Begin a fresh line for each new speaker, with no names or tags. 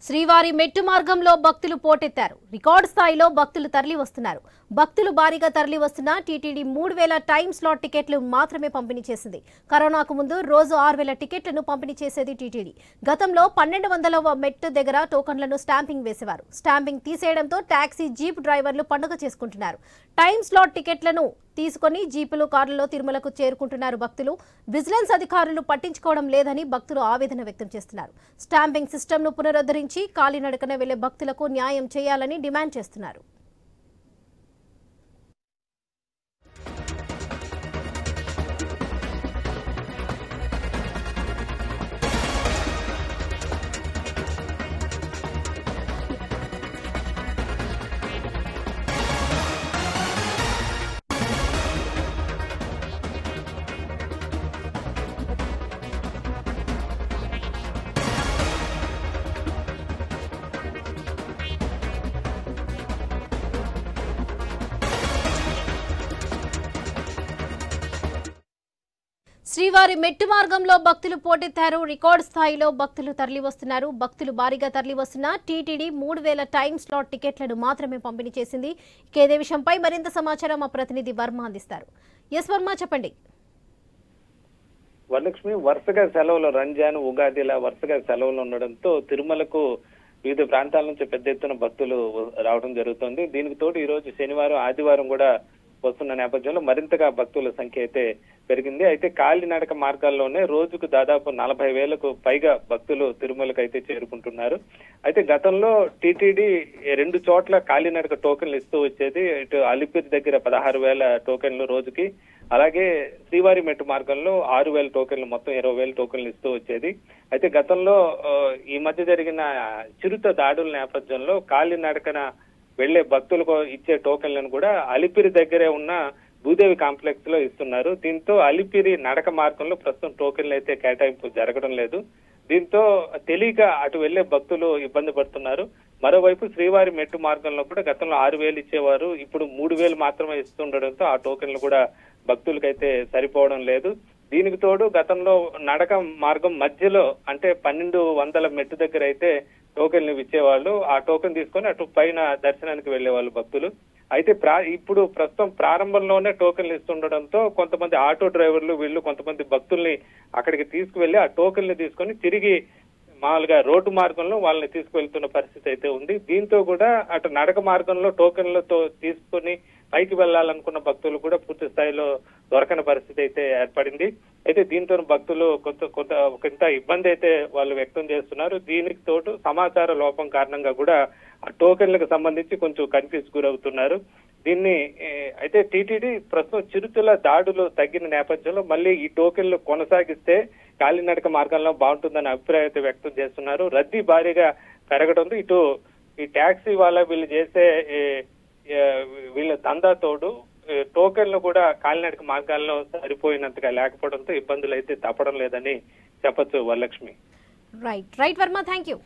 శ్రీవారి మెట్టు మార్గంలో భక్తులు పోటెత్తారు. రికార్డు స్థాయిలో భక్తులు తరలి వస్తున్నారు. భక్తులు భారీగా తరలి వస్తున్న టీటీడీ 3000 టైమ్ స్లాట్ టికెట్లు మాత్రమే పంపిణీ చేసింది. కరోనాకు ముందు రోజు 6000 టికెట్లను పంపిణీ చేసేది టీటీడీ. గతంలో 1200వ మెట్టు దగ్గర టోకన్లను స్టాంపింగ్ వేసేవారు. స్టాంపింగ్ తీసేయడంతో టాక్సీ జీప్ డ్రైవర్లు పండుగ చేసుకుంటున్నారు. టైమ్ స్లాట్ టికెట్లను తీసుకుని జీపులు కార్లలో తిరుమలకు చేరుకుంటున్నారు భక్తులు. విజిలెన్స్ అధికారులు పట్టించుకోవడం లేదని భక్తులు ఆవేదన వ్యక్తం చేస్తున్నారు. స్టాంపింగ్ సిస్టమ్ను పునరుద్ధరించి కాలినడకన వెళ్లే భక్తులకు న్యాయం చేయాలని డిమాండ్ చేస్తున్నారు. శ్రీవారి మెట్టు మార్గంలో భక్తులు పోటెత్తారు. రికార్డు స్థాయిలో భక్తులు తరలి వస్తున్నారు. భక్తులు భారీగా తరలి వస్తున్న టీటీడీ 3000 టైమ్ స్లాట్ టికెట్లను మాత్రమే పంపిణీ చేసింది. ఇదే విషయంపై మరింత సమాచారం మా ప్రతినిధి వర్మ అందిస్తారు. ఎస్ వర్మ, చెప్పండి.
వరలక్ష్మి, వరుసగా సెలవులు, రంజాన్, ఉగాది ఇలా వరుసగా సెలవులు ఉండడంతో తిరుమలకు వివిధ ప్రాంతాల నుంచి పెద్ద ఎత్తున భక్తులు రావడం జరుగుతుంది. దీనికి తోడు ఈ రోజు శనివారం, ఆదివారం కూడా వస్తున్న నేపథ్యంలో మరింతగా భక్తుల సంఖ్య అయితే పెరిగింది. అయితే కాలినడక మార్గాల్లోనే రోజుకు దాదాపు 40,000కు పైగా భక్తులు తిరుమలకు అయితే చేరుకుంటున్నారు. అయితే గతంలో టీటీడీ 2 చోట్ల కాలినడక టోకెన్లు ఇస్తూ వచ్చేది. ఇటు అలిపిరి దగ్గర 16,000 టోకెన్లు రోజుకి, అలాగే శ్రీవారి మెట్టు మార్గంలో 6,000 టోకెన్లు, మొత్తం 20,000 టోకెన్లు ఇస్తూ వచ్చేది. అయితే గతంలో ఈ మధ్య జరిగిన చిరుత దాడుల నేపథ్యంలో కాలినడకన వెళ్లే భక్తులకు ఇచ్చే టోకెన్లను కూడా అలిపిరి దగ్గరే ఉన్న భూదేవి కాంప్లెక్స్ లో ఇస్తున్నారు. దీంతో అలిపిరి నడక మార్గంలో ప్రస్తుతం టోకెన్లు అయితే కేటాయింపు జరగడం లేదు. దీంతో తెలియక అటు వెళ్లే భక్తులు ఇబ్బంది పడుతున్నారు. మరోవైపు శ్రీవారి మెట్టు మార్గంలో కూడా గతంలో 6,000 ఇచ్చేవారు, ఇప్పుడు 3,000 మాత్రమే ఇస్తుండడంతో ఆ టోకెన్లు కూడా భక్తులకైతే సరిపోవడం లేదు. దీనికి తోడు గతంలో నడక మార్గం మధ్యలో అంటే 1200 మెట్టు దగ్గర అయితే టోకెన్లు ఇచ్చేవాళ్ళు. ఆ టోకెన్ తీసుకొని అటు పైన దర్శనానికి వెళ్లేవాళ్ళు భక్తులు. అయితే ఇప్పుడు ప్రస్తుతం ప్రారంభంలోనే టోకెన్లు ఇస్తుండడంతో కొంతమంది ఆటో డ్రైవర్లు వీళ్ళు కొంతమంది భక్తుల్ని అక్కడికి తీసుకువెళ్లి ఆ టోకెన్లు తీసుకొని తిరిగి మామూలుగా రోడ్డు మార్గంలో వాళ్ళని తీసుకువెళ్తున్న పరిస్థితి అయితే ఉంది. దీంతో కూడా అటు నడక మార్గంలో టోకెన్లతో తీసుకుని పైకి వెళ్లాలనుకున్న భక్తులు కూడా పూర్తి స్థాయిలో దొరకని పరిస్థితి అయితే ఏర్పడింది. అయితే దీంతో భక్తులు కొంత ఇబ్బంది అయితే వాళ్ళు వ్యక్తం చేస్తున్నారు. దీనికి తోడు సమాచార లోపం కారణంగా కూడా ఆ టోకెన్లకు సంబంధించి కొంచెం కన్ఫ్యూజ్ గురవుతున్నారు. దీన్ని అయితే టీటీడీ ప్రస్తుతం చిరుతల దాడులు తగ్గిన నేపథ్యంలో మళ్ళీ ఈ టోకెన్లు కొనసాగిస్తే కాలినడక మార్గంలో బాగుంటుందని అభిప్రాయం అయితే వ్యక్తం చేస్తున్నారు. రద్దీ భారీగా పెరగడంతో ఇటు ఈ ట్యాక్సీ వాళ్ళ వీళ్ళు చేసే వీళ్ళ దందా తోడు టోకెన్లు కూడా కాలినడక మార్గాల్లో సరిపోయినంతగా లేకపోవడంతో ఇబ్బందులు అయితే తప్పడం లేదని చెప్పొచ్చు Varalakshmi.
Right Varma, thank you.